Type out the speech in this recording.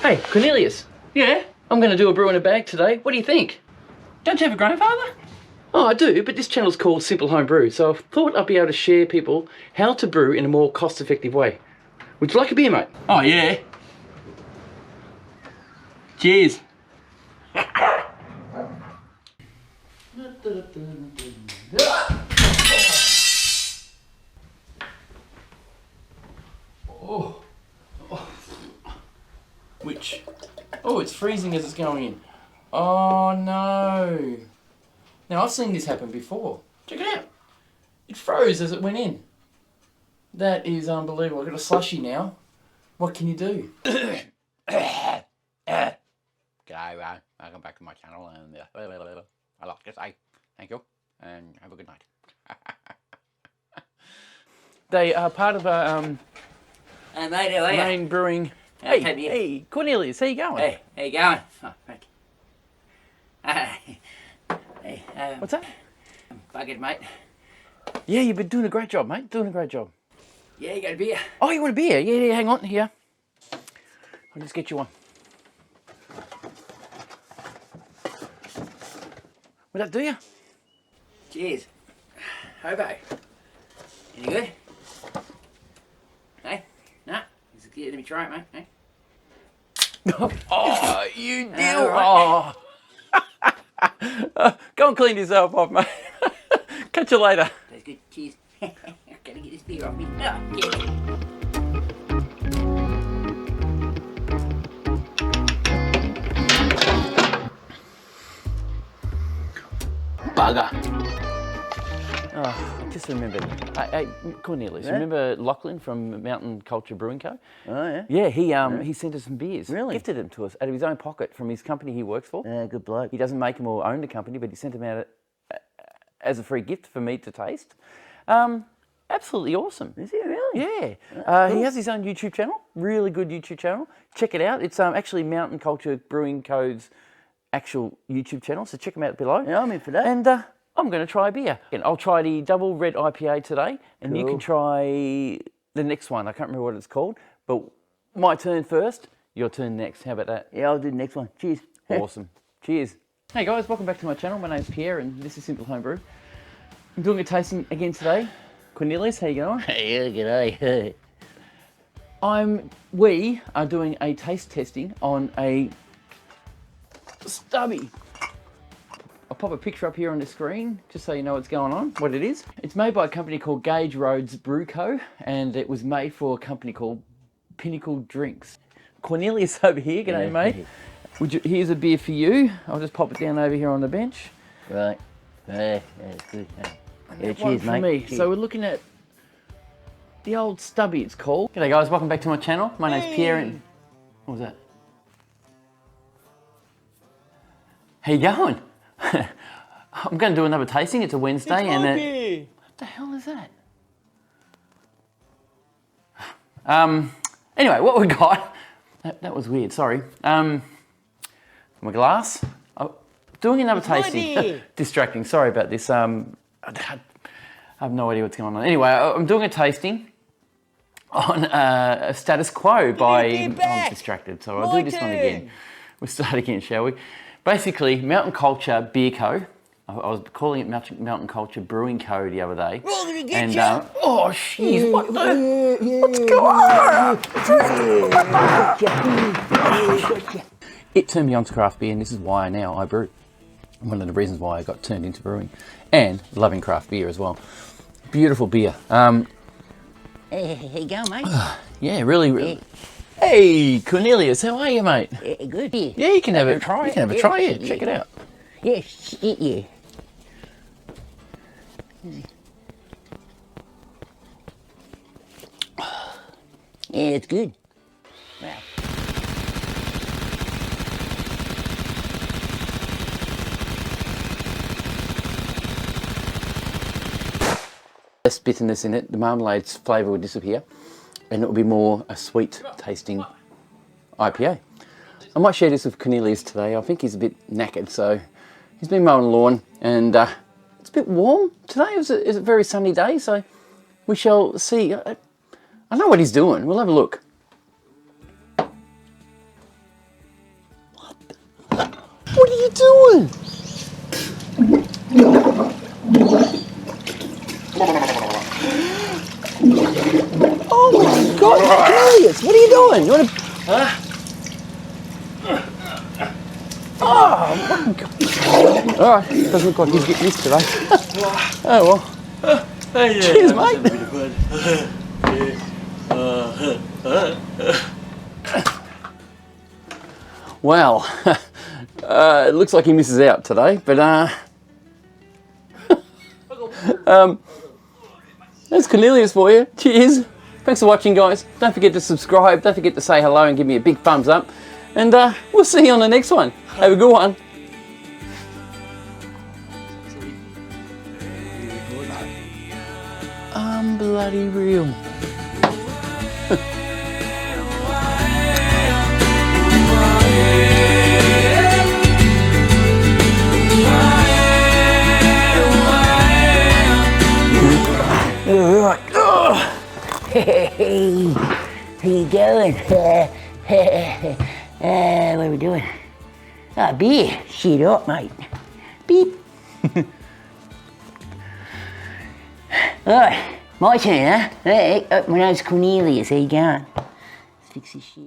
Hey, Cornelius. Yeah? I'm going to do a brew in a bag today. What do you think? Don't you have a grandfather? Oh, I do, but this channel's called Simple Home Brew, so I thought I'd be able to share people how to brew in a more cost-effective way. Would you like a beer, mate? Oh, yeah. Cheers. Oh. Which? Oh, it's freezing as it's going in. Oh no. Now I've seen this happen before. Check it out. It froze as it went in. That is unbelievable. I've got a slushy now. What can you do? G'day, welcome back to my channel, and I'd like to say thank you and have a good night. They are part of a Hey mate, how are you? main brewing. Hey, Hey, Cornelius, how you going? Hey, how you going? Oh, thank you. Hey, What's that? bucket, mate. Yeah, you've been doing a great job, mate. Doing a great job. Yeah, you got a beer? Oh, you want a beer? Yeah, hang on, here. I'll just get you one. Would that do you? Cheers. Hobo. Any good? Hey? Nah? Let me try it, mate. Hey? Oh, you do. All Oh. Go and clean yourself off, mate. Catch you later. That's good. Cheers. Gotta get this beer off me. Oh, yeah. Bugger. Oh, I just remembered. Hey, Cornelius, remember Lachlan from Mountain Culture Brewing Co? Oh, yeah? Yeah, he sent us some beers. Really? Gifted them to us out of his own pocket from his company he works for. Yeah, good bloke. He doesn't make them or own the company, but he sent them out as a free gift for me to taste. Absolutely awesome. Is he really? Yeah. He has his own YouTube channel, really good YouTube channel. Check it out. It's actually Mountain Culture Brewing Co.'s actual YouTube channel, so check them out below. Yeah, I'm in for that. And I'm going to try a beer. And I'll try the double red IPA today, and you can try the next one. I can't remember what it's called, but my turn first, your turn next. How about that? Yeah, I'll do the next one. Cheers. Awesome. Cheers. Hey guys, welcome back to my channel. My name's Pierre, and this is Simple Home Brew. I'm doing a tasting again today. Cornelius, how you going? Hey, g'day. We are doing a taste testing on a stubby. I'll pop a picture up here on the screen just so you know what's going on, what it is. It's made by a company called Gage Roads Brew Co, and it was made for a company called Pinnacle Drinks. Cornelius over here, g'day mate. Here's a beer for you. I'll just pop it down over here on the bench. Right. Yeah, it's good. Yeah, One cheers, for mate. me. Cheers. So we're looking at the old stubby, it's called. G'day guys, welcome back to my channel. My name's Pierre, and what was that? How you going? I'm going to do another tasting. It's a Wednesday, and what the hell is that? Anyway, what we got? That was weird. Sorry. My glass. Doing another tasting. Distracting. Sorry about this. I have no idea what's going on. Anyway, I'm doing a tasting on a Status Quo by. I'm distracted, so I'll do this one again. We'll start again, shall we? Basically, Mountain Culture Beer Co. I was calling it Mountain Culture Brewing Co. the other day. We're gonna get And you. oh, jeez, what the? What's going on? It turned me on to craft beer, and this is why now I brew. One of the reasons why I got turned into brewing, and loving craft beer as well. Beautiful beer. Hey, here you go, mate. Yeah, really. Hey, Cornelius, how are you, mate? Yeah, good. Yeah, Yeah, you can have a try You it. can have a Yeah, try it. yeah. Check it out. Yes, yeah. Yeah, it's good. Wow. Less bitterness in it. The marmalade's flavour will disappear, and it will be more a sweet tasting IPA. I might share this with Cornelius today. I think he's a bit knackered, so he's been mowing the lawn, and it's a bit warm today. It's a very sunny day, so we shall see. I know what he's doing. We'll have a look. What are you doing? Oh my God, Cornelius, what are you doing? You want to... Oh, all right, doesn't look like he's getting this today. Oh well. Hey, yeah, Cheers, that was mate. a bit of fun. Well, it looks like he misses out today, but that's Cornelius for you. Cheers. Thanks for watching, guys. Don't forget to subscribe. Don't forget to say hello and give me a big thumbs up. And we'll see you on the next one. Have a good one. I'm bloody real. All right. Oh. Hey, how you going? What are we doing? Ah, beer. Shit up, mate. Beep. Alright, my turn, huh? Hey, my name's Cornelius. How you going? Let's fix this shit.